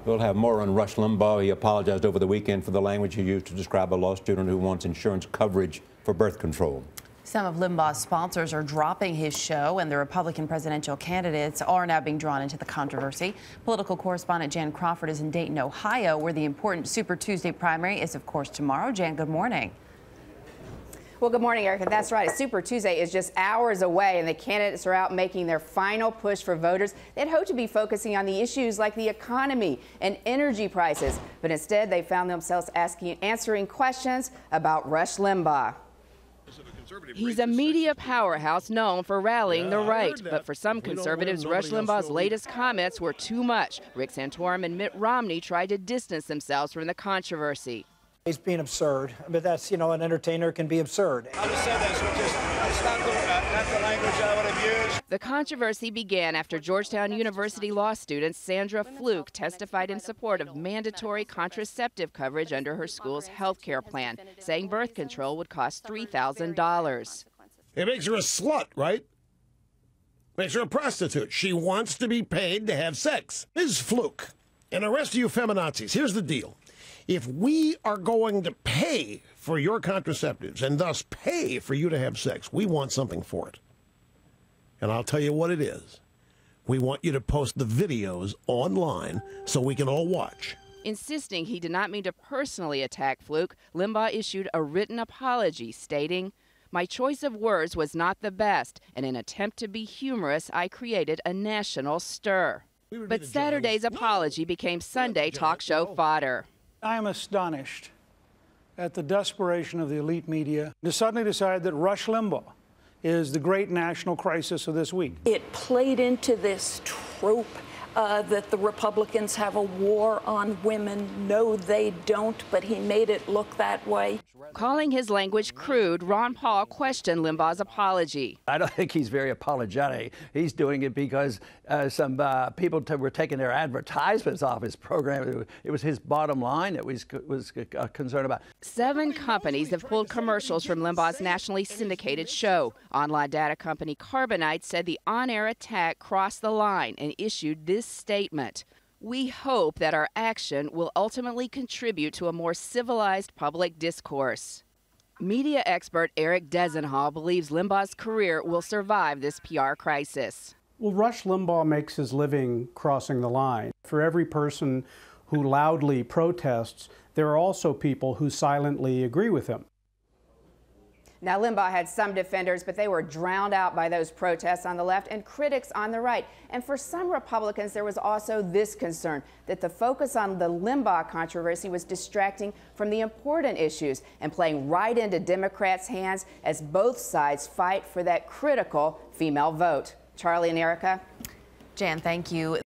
We'll have more on Rush Limbaugh. He apologized over the weekend for the language he used to describe a law student who wants insurance coverage for birth control. Some of Limbaugh's sponsors are dropping his show, and the Republican presidential candidates are now being drawn into the controversy. Political correspondent Jan Crawford is in Dayton, Ohio, where the important Super Tuesday primary is, of course, tomorrow. Jan, good morning. Well, good morning, Erica. That's right. Super Tuesday is just hours away, and the candidates are out making their final push for voters. They'd hoped to be focusing on the issues like the economy and energy prices, but instead they found themselves answering questions about Rush Limbaugh. He's a media powerhouse known for rallying the right, but for some conservatives, Rush Limbaugh's latest comments were too much. Rick Santorum and Mitt Romney tried to distance themselves from the controversy. He's being absurd, but that's, an entertainer can be absurd. I just said this, it's not the language I would have used. The controversy began after Georgetown University law student Sandra Fluke testified in support of mandatory contraceptive coverage under her school's health care plan, saying birth control would cost $3,000. It makes her a slut, right? Makes her a prostitute. She wants to be paid to have sex. Ms. Fluke, and the rest of you feminazis, here's the deal. If we are going to pay for your contraceptives and thus pay for you to have sex, we want something for it. And I'll tell you what it is. We want you to post the videos online so we can all watch. Insisting he did not mean to personally attack Fluke, Limbaugh issued a written apology stating, "My choice of words was not the best. In an attempt to be humorous, I created a national stir." But Saturday's apology became Sunday talk show fodder. I am astonished at the desperation of the elite media to suddenly decide that Rush Limbaugh is the great national crisis of this week. It played into this trope that the Republicans have a war on women. No, they don't, but he made it look that way. Calling his language crude, Ron Paul questioned Limbaugh's apology. I don't think he's very apologetic. He's doing it because some people were taking their advertisements off his program. It was his bottom line that was concerned about. 7 companies have pulled commercials from Limbaugh's nationally syndicated show. Online data company Carbonite said the on-air attack crossed the line and issued this statement. "We hope that our action will ultimately contribute to a more civilized public discourse." Media expert Eric Desenhall believes Limbaugh's career will survive this PR crisis. Well, Rush Limbaugh makes his living crossing the line. For every person who loudly protests, there are also people who silently agree with him. Now, Limbaugh had some defenders, but they were drowned out by those protests on the left and critics on the right. And for some Republicans, there was also this concern that the focus on the Limbaugh controversy was distracting from the important issues and playing right into Democrats' hands as both sides fight for that critical female vote. Charlie and Erica. Jan, thank you.